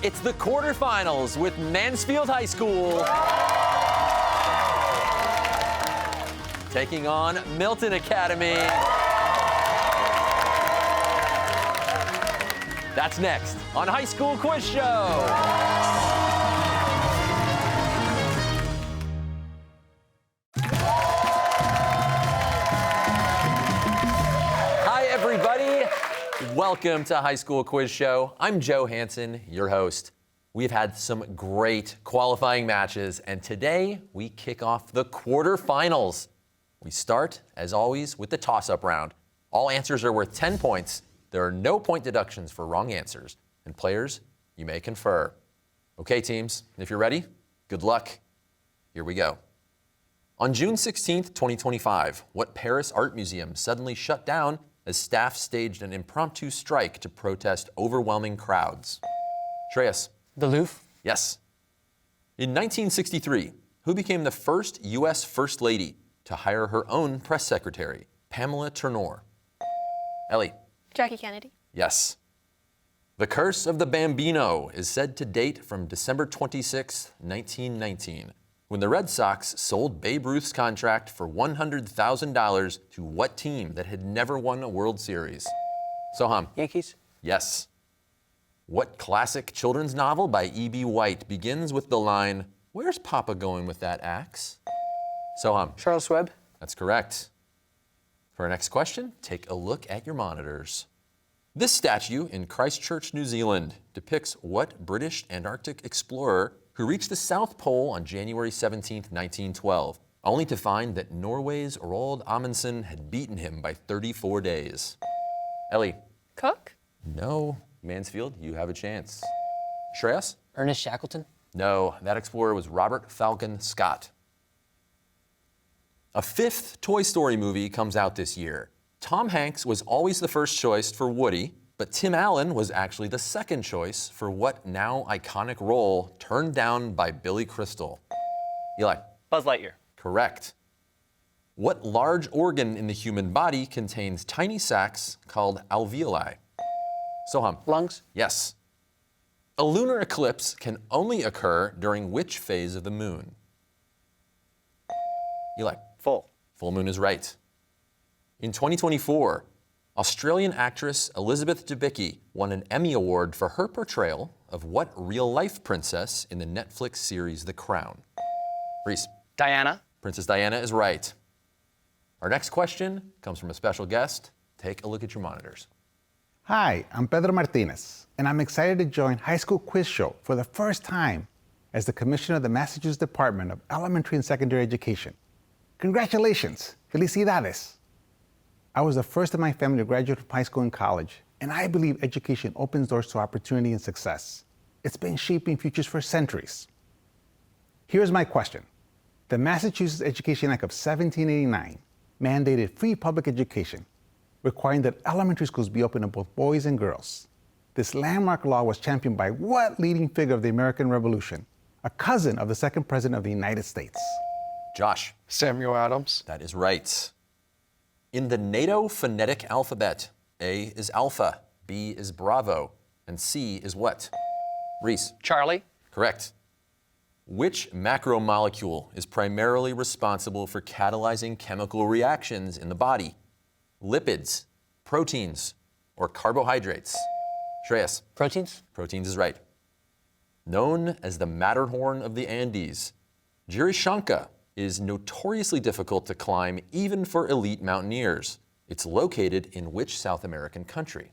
It's the quarterfinals with Mansfield High School taking on Milton Academy. That's next on High School Quiz Show. Welcome to High School Quiz Show. I'm Joe Hansen, your host. We've had some great qualifying matches, and today we kick off the quarterfinals. We start, as always, with the toss-up round. All answers are worth 10 points. There are no point deductions for wrong answers. And players, you may confer. Okay, teams, if you're ready, good luck. Here we go. On June 16th, 2025, what Paris art museum suddenly shut down as staff staged an impromptu strike to protest overwhelming crowds? Shreyas. The Louvre? Yes. In 1963, who became the first U.S. First Lady to hire her own press secretary? Pamela Turnor. Ellie. Jackie Kennedy. Yes. The Curse of the Bambino is said to date from December 26, 1919, when the Red Sox sold Babe Ruth's contract for $100,000 to what team that had never won a World Series? Soham. Yankees? Yes. What classic children's novel by E.B. White begins with the line, "Where's Papa going with that axe?" Soham. Charles Webb? That's correct. For our next question, take a look at your monitors. This statue in Christchurch, New Zealand depicts what British Antarctic explorer who reached the South Pole on January 17, 1912, only to find that Norway's Roald Amundsen had beaten him by 34 days. Ellie. Cook? No. Mansfield, you have a chance. Shreyas? Ernest Shackleton? No, that explorer was Robert Falcon Scott. A fifth Toy Story movie comes out this year. Tom Hanks was always the first choice for Woody, but Tim Allen was actually the second choice for what now iconic role turned down by Billy Crystal? Eli. Buzz Lightyear. Correct. What large organ in the human body contains tiny sacs called alveoli? Soham. Lungs? Yes. A lunar eclipse can only occur during which phase of the moon? Eli. Full. Full moon is right. In 2024, Australian actress Elizabeth Debicki won an Emmy Award for her portrayal of what real-life princess in the Netflix series The Crown? Reese. Diana. Princess Diana is right. Our next question comes from a special guest. Take a look at your monitors. Hi, I'm Pedro Martinez, and I'm excited to join High School Quiz Show for the first time as the Commissioner of the Massachusetts Department of Elementary and Secondary Education. Congratulations! Felicidades! I was the first in my family to graduate from high school and college, and I believe education opens doors to opportunity and success. It's been shaping futures for centuries. Here's my question. The Massachusetts Education Act of 1789 mandated free public education, requiring that elementary schools be open to both boys and girls. This landmark law was championed by what leading figure of the American Revolution? A cousin of the second president of the United States. Josh. Samuel Adams. That is right. In the NATO phonetic alphabet, A is alpha, B is bravo, and C is what? Reese. Charlie. Correct. Which macromolecule is primarily responsible for catalyzing chemical reactions in the body? Lipids, proteins, or carbohydrates? Shreyas. Proteins? Proteins is right. Known as the Matterhorn of the Andes, Girishanka is notoriously difficult to climb even for elite mountaineers. It's located in which South American country?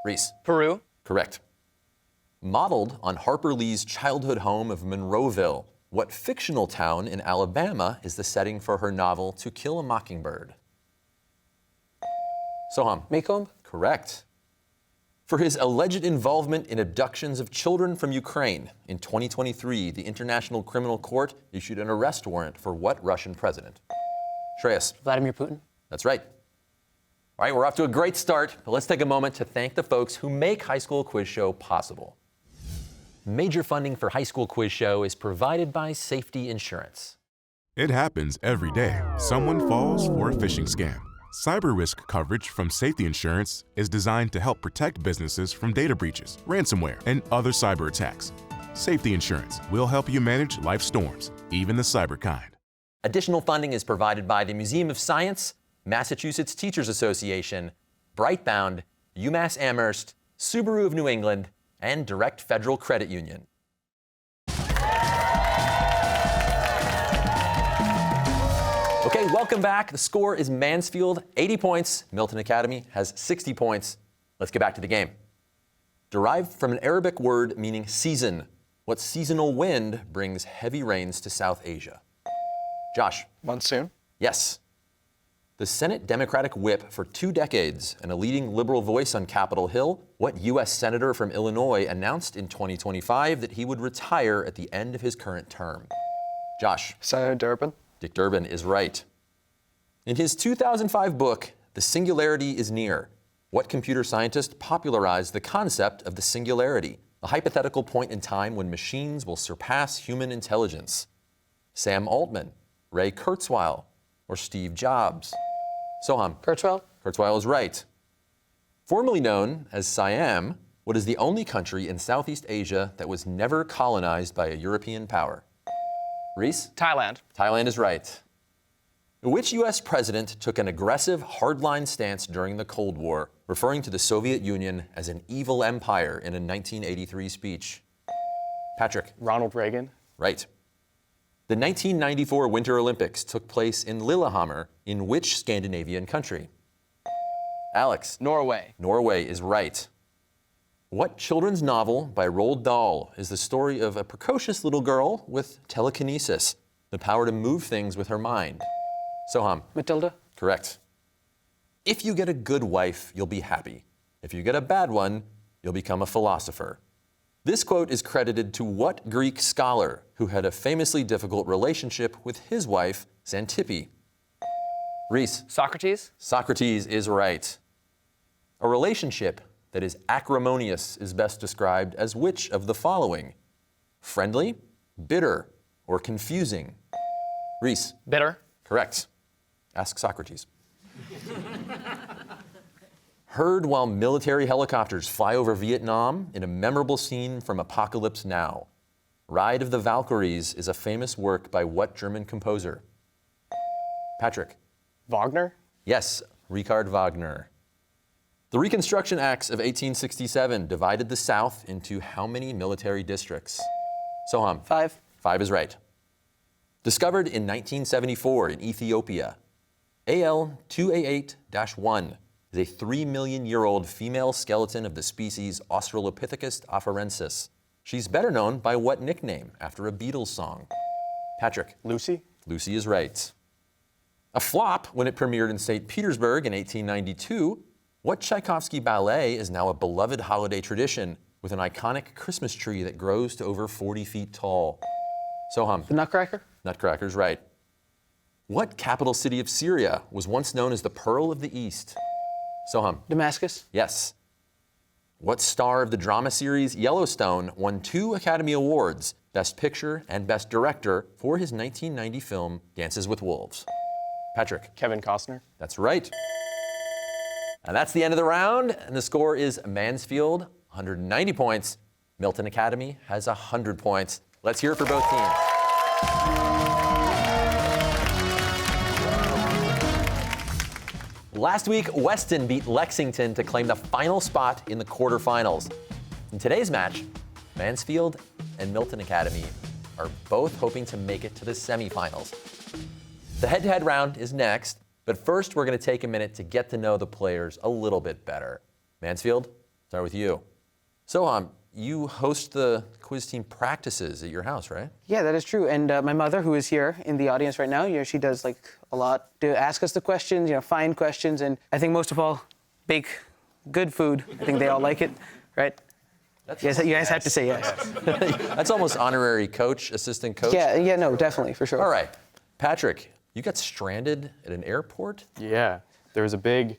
Reese. Peru. Correct. Modeled on Harper Lee's childhood home of Monroeville, what fictional town in Alabama is the setting for her novel To Kill a Mockingbird? Soham. Maycomb? Correct. For his alleged involvement in abductions of children from Ukraine, in 2023, the International Criminal Court issued an arrest warrant for what Russian president? Shreyas. Vladimir Putin? That's right. All right, we're off to a great start, but let's take a moment to thank the folks who make High School Quiz Show possible. Major funding for High School Quiz Show is provided by Safety Insurance. It happens every day. Someone falls for a phishing scam. Cyber risk coverage from Safety Insurance is designed to help protect businesses from data breaches, ransomware, and other cyber attacks. Safety Insurance will help you manage life's storms, even the cyber kind. Additional funding is provided by the Museum of Science, Massachusetts Teachers Association, Britebound, UMass Amherst, Subaru of New England, and Direct Federal Credit Union. Okay, welcome back. The score is Mansfield, 80 points. Milton Academy has 60 points. Let's get back to the game. Derived from an Arabic word meaning season, what seasonal wind brings heavy rains to South Asia? Josh. Monsoon? Yes. The Senate Democratic whip for 2 decades and a leading liberal voice on Capitol Hill, what U.S. Senator from Illinois announced in 2025 that he would retire at the end of his current term? Josh. Senator Durbin? Dick Durbin is right. In his 2005 book, The Singularity is Near, what computer scientist popularized the concept of the singularity, a hypothetical point in time when machines will surpass human intelligence? Sam Altman, Ray Kurzweil, or Steve Jobs? Soham. Kurzweil? Kurzweil is right. Formerly known as Siam, what is the only country in Southeast Asia that was never colonized by a European power? Reese? Thailand. Thailand is right. Which U.S. president took an aggressive, hardline stance during the Cold War, referring to the Soviet Union as an evil empire in a 1983 speech? Patrick? Ronald Reagan. Right. The 1994 Winter Olympics took place in Lillehammer in which Scandinavian country? Alex? Norway. Norway is right. What children's novel by Roald Dahl is the story of a precocious little girl with telekinesis, the power to move things with her mind? Soham. Matilda. Correct. If you get a good wife, you'll be happy. If you get a bad one, you'll become a philosopher. This quote is credited to what Greek scholar who had a famously difficult relationship with his wife, Xantippe? Reese. Socrates. Socrates is right. A relationship that is acrimonious is best described as which of the following? Friendly, bitter, or confusing? Reese. Bitter. Correct. Ask Socrates. Heard while military helicopters fly over Vietnam in a memorable scene from Apocalypse Now. Ride of the Valkyries is a famous work by what German composer? Patrick. Wagner. Yes, Richard Wagner. The Reconstruction Acts of 1867 divided the South into how many military districts? Soham. 5. 5 is right. Discovered in 1974 in Ethiopia, AL2A8-1 is a 3 million-year-old female skeleton of the species Australopithecus afarensis. She's better known by what nickname after a Beatles song? Patrick. Lucy. Lucy is right. A flop when it premiered in St. Petersburg in 1892, what Tchaikovsky ballet is now a beloved holiday tradition with an iconic Christmas tree that grows to over 40 feet tall? Soham. The Nutcracker. Nutcracker's right. What capital city of Syria was once known as the Pearl of the East? Soham. Damascus. Yes. What star of the drama series Yellowstone won 2 Academy Awards, Best Picture and Best Director, for his 1990 film Dances with Wolves? Patrick. Kevin Costner. That's right. And that's the end of the round, and the score is Mansfield, 190 points. Milton Academy has 100 points. Let's hear it for both teams. Last week, Weston beat Lexington to claim the final spot in the quarterfinals. In today's match, Mansfield and Milton Academy are both hoping to make it to the semifinals. The head-to-head round is next, but first we're going to take a minute to get to know the players a little bit better. Mansfield, start with you. So, you host the quiz team practices at your house, right? Yeah, that is true. And my mother, who is here in the audience right now, she does like a lot to ask us the questions, find questions, and I think most of all, bake good food. I think they all like it, right? Yes, you guys have to say yes. That's almost honorary coach, assistant coach. Yeah, no, definitely, for sure. All right, Patrick, you got stranded at an airport? Yeah, there was a big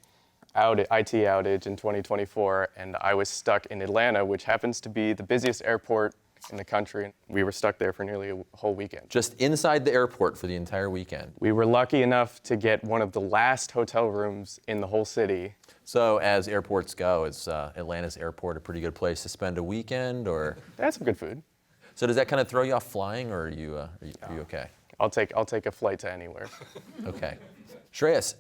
IT outage in 2024, and I was stuck in Atlanta, which happens to be the busiest airport in the country. We were stuck there for nearly a whole weekend. Just inside the airport for the entire weekend. We were lucky enough to get one of the last hotel rooms in the whole city. So as airports go, is Atlanta's airport a pretty good place to spend a weekend, or? They had some good food. So does that kind of throw you off flying, or are you okay? I'll take a flight to anywhere. Okay. Shreyas,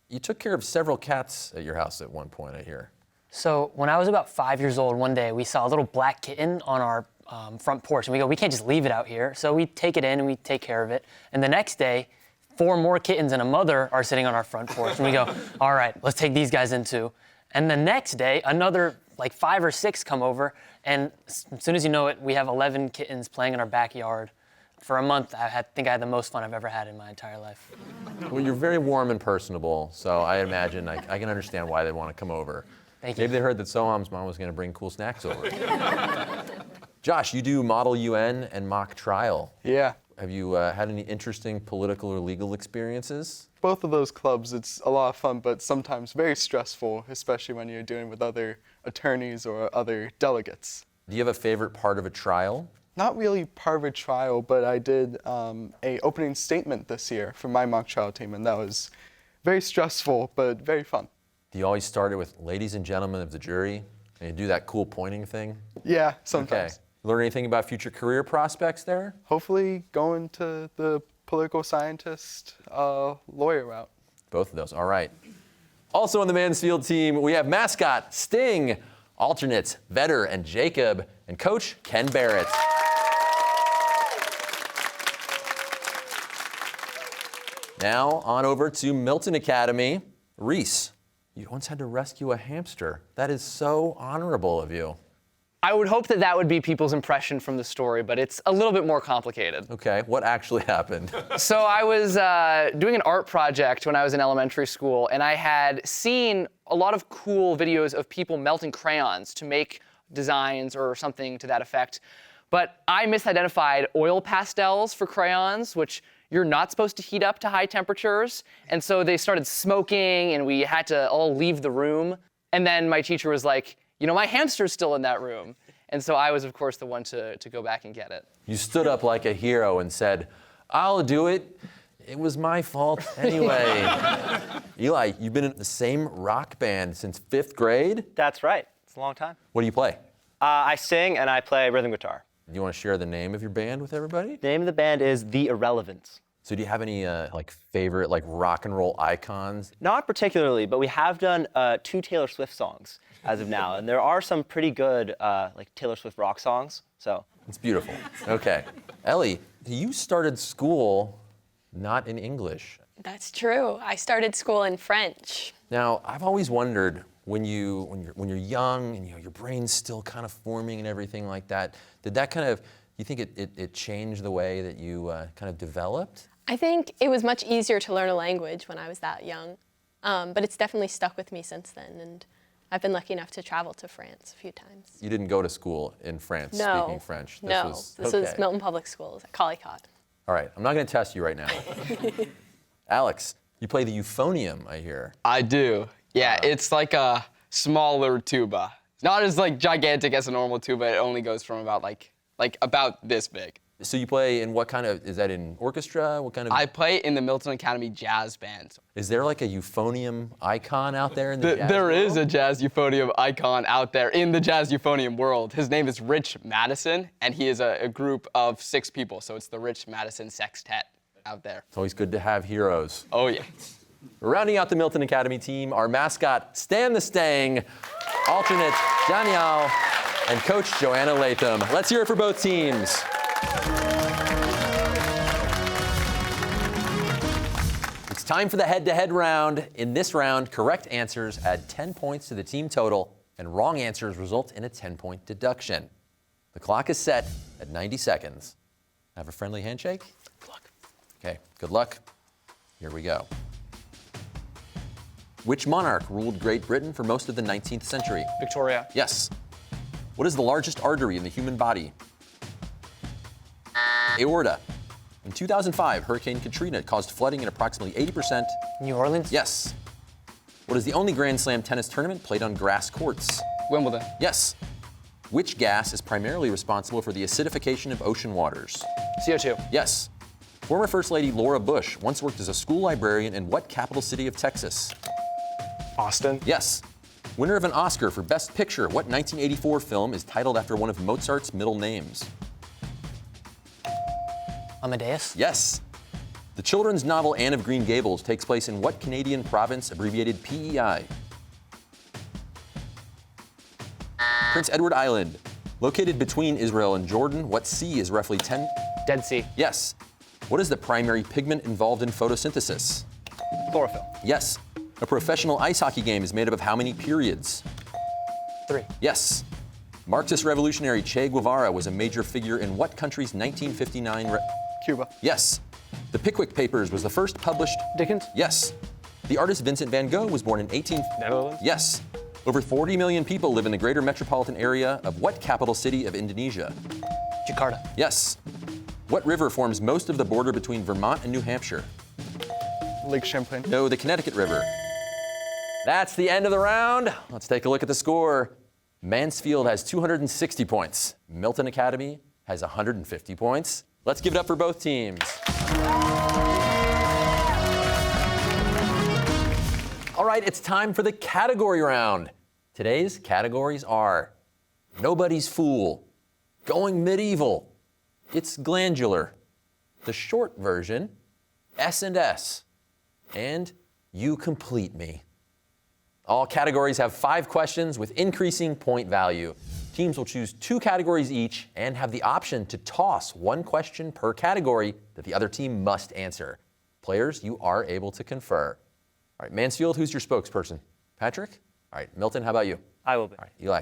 you took care of several cats at your house at one point, I hear. So when I was about 5 years old, one day we saw a little black kitten on our front porch, and we go, we can't just leave it out here. So we take it in and we take care of it. And the next day, 4 more kittens and a mother are sitting on our front porch, and we go, all right, let's take these guys in too. And the next day, another like 5 or 6 come over, and as soon as you know it, we have 11 kittens playing in our backyard. For a month, I think I had the most fun I've ever had in my entire life. Well, you're very warm and personable, so I imagine I can understand why they'd want to come over. Thank you. Maybe they heard that Soham's mom was going to bring cool snacks over. Josh, you do Model UN and mock trial. Yeah, Have you had any interesting political or legal experiences? both of those clubs, it's a lot of fun, but sometimes very stressful, especially when you're dealing with other attorneys or other delegates. Do you have a favorite part of a trial? Not really part of a trial, but I did a opening statement this year for my mock trial team, and that was very stressful, but very fun. Do you always start it with ladies and gentlemen of the jury? And you do that cool pointing thing? Yeah, Okay. sometimes. Learn anything about future career prospects there? Hopefully going to the political scientist, lawyer route. Both of those, all right. Also on the Mansfield team, we have mascot Sting, alternates Vetter and Jacob, and coach Ken Barrett. Now on over to Milton Academy. Reese, you once had to rescue a hamster. That is so honorable of you. I would hope that that would be people's impression from the story, but it's a little bit more complicated. Okay, what actually happened? So I was doing an art project when I was in elementary school, and I had seen a lot of cool videos of people melting crayons to make designs or something to that effect. But I misidentified oil pastels for crayons, which you're not supposed to heat up to high temperatures. And so they started smoking, and we had to all leave the room. And then my teacher was like, you know, my hamster's still in that room. And so I was, of course, the one to go back and get it. You stood up like a hero and said, I'll do it. It was my fault anyway. Eli, you've been in the same rock band since 5th grade? That's right. It's a long time. What do you play? I sing and I play rhythm guitar. Do you want to share the name of your band with everybody? The name of the band is The Irrelevants. So do you have any favorite rock and roll icons? Not particularly, but we have done 2 Taylor Swift songs as of now, and there are some pretty good Taylor Swift rock songs. So It's beautiful. Okay. Ellie, you started school not in English. That's true. I started school in French. Now, I've always wondered when you're young and your brain's still kind of forming and everything like that, did that kind of, you think it changed the way that you kind of developed? I think it was much easier to learn a language when I was that young, but it's definitely stuck with me since then, and I've been lucky enough to travel to France a few times. You didn't go to school in France speaking French? This was Milton Public Schools at Collicott. All right, I'm not going to test you right now. Alex, you play the euphonium, I hear. I do. Yeah, it's like a smaller tuba. Not as gigantic as a normal tuba. It only goes from about about this big. So you play in what kind of, is that in orchestra? What kind of? I play in the Milton Academy Jazz Band. Is there a euphonium icon out there in the jazz There world? is a jazz euphonium icon out there in the jazz euphonium world. His name is Rich Madison, and he is a group of 6 people. So it's the Rich Madison Sextet out there. It's always good to have heroes. Oh, yeah. Rounding out the Milton Academy team, our mascot, Stan the Stang, alternate Danielle, and coach Joanna Latham. Let's hear it for both teams. It's time for the head-to-head round. In this round, correct answers add 10 points to the team total, and wrong answers result in a 10-point deduction. The clock is set at 90 seconds. Have a friendly handshake? Good luck. Okay, good luck. Here we go. Which monarch ruled Great Britain for most of the 19th century? Victoria. Yes. What is the largest artery in the human body? Aorta. In 2005, Hurricane Katrina caused flooding in approximately 80%. New Orleans? Yes. What is the only Grand Slam tennis tournament played on grass courts? Wimbledon. Yes. Which gas is primarily responsible for the acidification of ocean waters? CO2. Yes. Former First Lady Laura Bush once worked as a school librarian in what capital city of Texas? Austin. Yes. Winner of an Oscar for Best Picture, what 1984 film is titled after one of Mozart's middle names? Amadeus? Yes. The children's novel Anne of Green Gables takes place in what Canadian province, abbreviated PEI? Prince Edward Island. Located between Israel and Jordan, what sea is roughly 10? Dead Sea. Yes. What is the primary pigment involved in photosynthesis? Chlorophyll. Yes. A professional ice hockey game is made up of how many periods? 3. Yes. Marxist revolutionary Che Guevara was a major figure in what country's 1959 Cuba. Yes. The Pickwick Papers was the first published. Dickens? Yes. The artist Vincent van Gogh was born in 18. Netherlands. Yes. Over 40 million people live in the greater metropolitan area of what capital city of Indonesia? Jakarta. Yes. What river forms most of the border between Vermont and New Hampshire? Lake Champlain. No, the Connecticut River. That's the end of the round. Let's take a look at the score. Mansfield has 260 points. Milton Academy has 150 points. Let's give it up for both teams. All right, it's time for the category round. Today's categories are Nobody's Fool, Going Medieval, It's Glandular, the short version, S&S, and You Complete Me. All categories have 5 questions with increasing point value. Teams will choose 2 categories each and have the option to toss 1 question per category that the other team must answer. Players, you are able to confer. All right, Mansfield, who's your spokesperson? Patrick? All right, Milton, how about you? I will be. All right, Eli.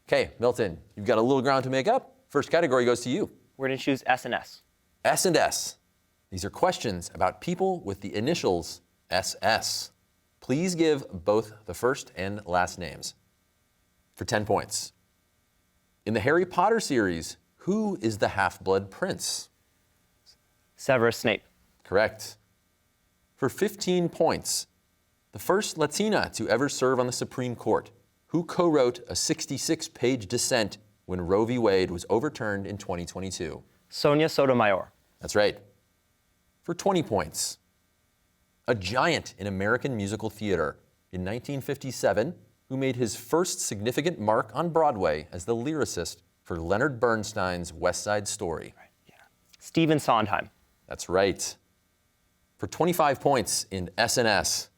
Okay, Milton, you've got a little ground to make up. First category goes to you. We're going to choose S&S. S&S. These are questions about people with the initials SS. Please give both the first and last names for 10 points. In the Harry Potter series, who is the half-blood prince? Severus Snape. Correct. For 15 points, the first Latina to ever serve on the Supreme Court, who co-wrote a 66-page dissent when Roe v. Wade was overturned in 2022? Sonia Sotomayor. That's right. For 20 points, a giant in American musical theater in 1957 who made his first significant mark on Broadway as the lyricist for Leonard Bernstein's West Side Story. Stephen Sondheim. That's right. For 25 points in S&S,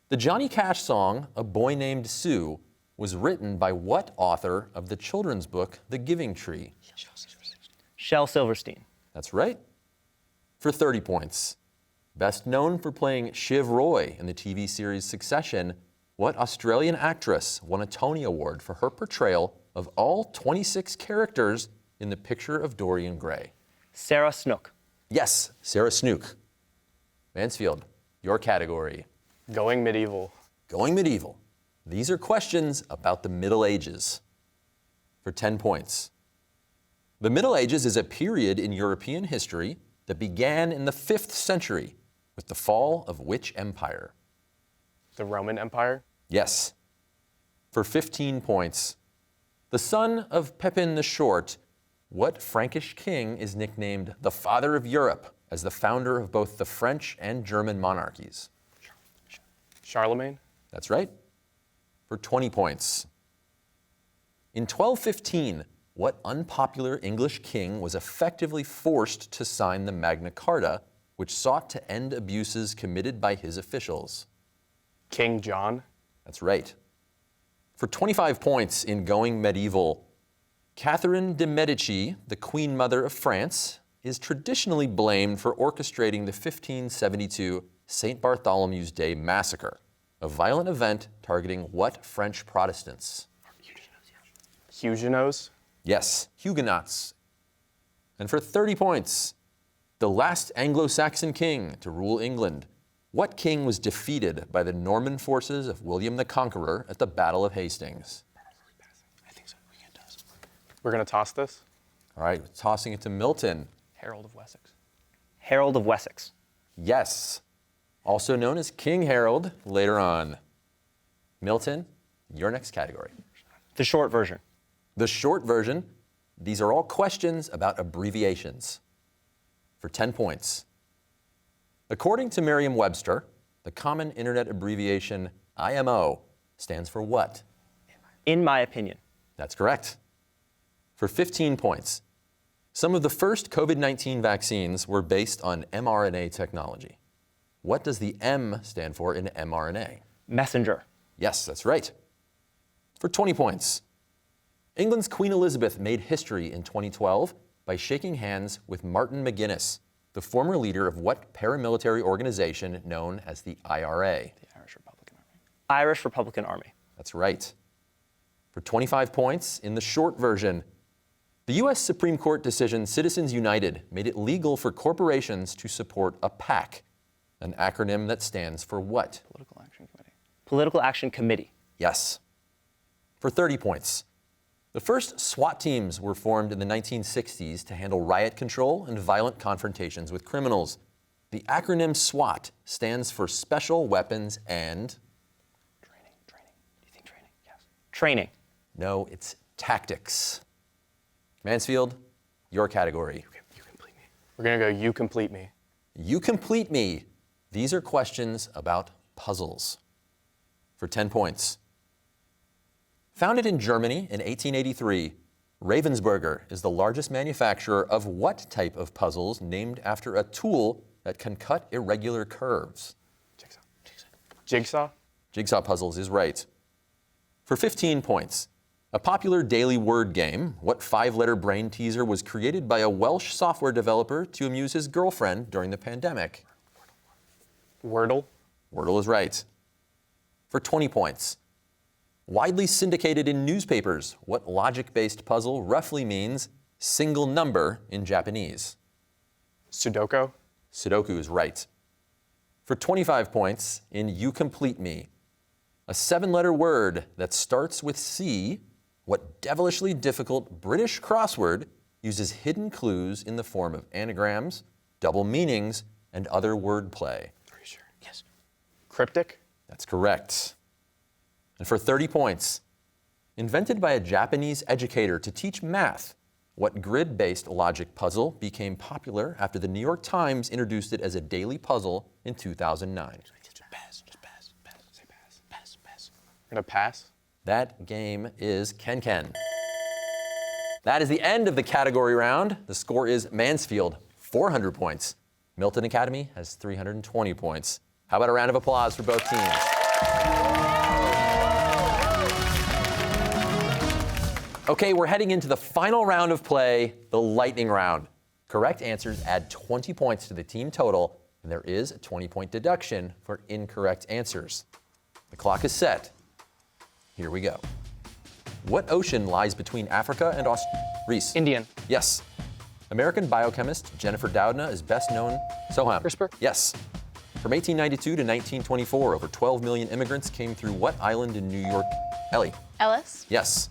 the Johnny Cash song, A Boy Named Sue, was written by what author of the children's book, The Giving Tree? Shel Silverstein. That's right. For 30 points, best known for playing Shiv Roy in the TV series Succession, what Australian actress won a Tony Award for her portrayal of all 26 characters in The Picture of Dorian Gray? Sarah Snook. Yes, Sarah Snook. Mansfield, your category. Going medieval. Going medieval. These are questions about the Middle Ages. For 10 points. The Middle Ages is a period in European history that began in the 5th century with the fall of which empire? The Roman Empire. Yes. For 15 points. The son of Pepin the Short, what Frankish king is nicknamed the Father of Europe as the founder of both the French and German monarchies? Charlemagne. That's right. For 20 points. In 1215, what unpopular English king was effectively forced to sign the Magna Carta, which sought to end abuses committed by his officials? King John. That's right. For 25 points in Going Medieval, Catherine de' Medici, the Queen Mother of France, is traditionally blamed for orchestrating the 1572 St. Bartholomew's Day massacre, a violent event targeting what French Protestants? Huguenots. Yes, Huguenots. And for 30 points, the last Anglo-Saxon king to rule England, what king was defeated by the Norman forces of William the Conqueror at the Battle of Hastings? We're going to toss this. All right, tossing it to Milton. Harold of Wessex. Harold of Wessex. Yes, also known as King Harold later on. Milton, your next category. The short version. The short version, these are all questions about abbreviations. For 10 points. According to Merriam-Webster, the common internet abbreviation IMO stands for what? In my opinion. That's correct. For 15 points. Some of the first COVID-19 vaccines were based on mRNA technology. What does the M stand for in mRNA? Messenger. Yes, that's right. For 20 points. England's Queen Elizabeth made history in 2012 by shaking hands with Martin McGuinness, the former leader of what paramilitary organization known as the IRA? The Irish Republican Army. Irish Republican Army. That's right. For 25 points, in the short version, the U.S. Supreme Court decision Citizens United made it legal for corporations to support a PAC, an acronym that stands for what? Political Action Committee. Political Action Committee. Yes. For 30 points, the first SWAT teams were formed in the 1960s to handle riot control and violent confrontations with criminals. The acronym SWAT stands for Special Weapons and... Training. Do you think training? Yes. Training. No, it's tactics. Mansfield, your category. You complete me. We're going to go you complete me. You complete me. These are questions about puzzles. For 10 points. Founded in Germany in 1883, Ravensburger is the largest manufacturer of what type of puzzles named after a tool that can cut irregular curves? Jigsaw? Jigsaw puzzles is right. For 15 points. A popular daily word game, what 5-letter brain teaser was created by a Welsh software developer to amuse his girlfriend during the pandemic? Wordle? Wordle is right. For 20 points. Widely syndicated in newspapers, what logic-based puzzle roughly means single number in Japanese? Sudoku? Sudoku is right. For 25 points, in You Complete Me, a 7-letter word that starts with C, what devilishly difficult British crossword uses hidden clues in the form of anagrams, double meanings, and other wordplay? Are you sure? Yes. Cryptic? That's correct. And for 30 points, invented by a Japanese educator to teach math, what grid-based logic puzzle became popular after the New York Times introduced it as a daily puzzle in 2009? Pass. Say pass. We're going to pass? That game is Ken. That is the end of the category round. The score is Mansfield, 400 points. Milton Academy has 320 points. How about a round of applause for both teams? Okay, we're heading into the final round of play, the lightning round. Correct answers add 20 points to the team total, and there is a 20-point deduction for incorrect answers. The clock is set. Here we go. What ocean lies between Africa and Reese? Indian. Yes. American biochemist Jennifer Doudna is best known. Soham. CRISPR. Yes. From 1892 to 1924, over 12 million immigrants came through what island in New York? Ellie. Ellis? Yes.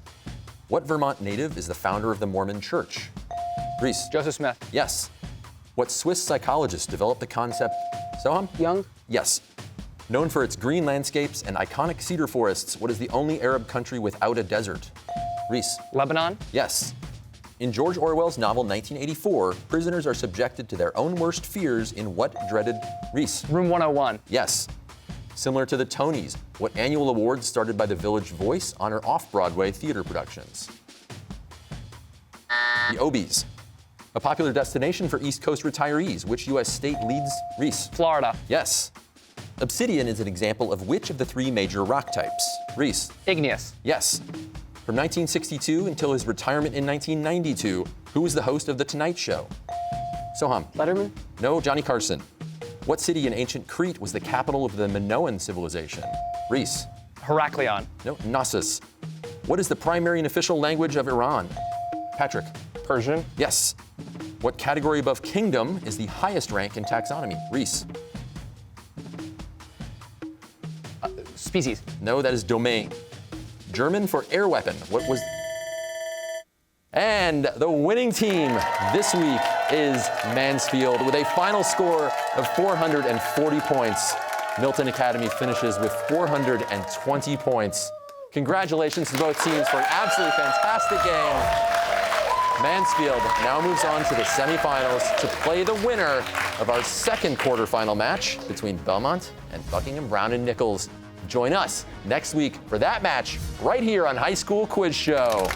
What Vermont native is the founder of the Mormon Church? Reese. Joseph Smith. Yes. What Swiss psychologist developed the concept? Soham? Young? Yes. Known for its green landscapes and iconic cedar forests, what is the only Arab country without a desert? Reese. Lebanon. Yes. In George Orwell's novel 1984, prisoners are subjected to their own worst fears in what dreaded Reese? Room 101. Yes. Similar to the Tonys, what annual awards started by the Village Voice honor off-Broadway theater productions? The Obies. A popular destination for East Coast retirees. Which U.S. state leads Reese? Florida. Yes. Obsidian is an example of which of the 3 major rock types? Reese. Igneous. Yes. From 1962 until his retirement in 1992, who was the host of The Tonight Show? Soham. Letterman? No, Johnny Carson. What city in ancient Crete was the capital of the Minoan civilization? Reese. Heraklion. No, Knossos. What is the primary and official language of Iran? Patrick. Persian? Yes. What category above kingdom is the highest rank in taxonomy? Reese. Species. No, that is domain. German for air weapon. What was... And the winning team this week is Mansfield with a final score of 440 points. Milton Academy finishes with 420 points. Congratulations to both teams for an absolutely fantastic game. Mansfield now moves on to the semifinals to play the winner of our second quarterfinal match between Belmont and Buckingham Brown and Nichols. Join us next week for that match right here on High School Quiz Show.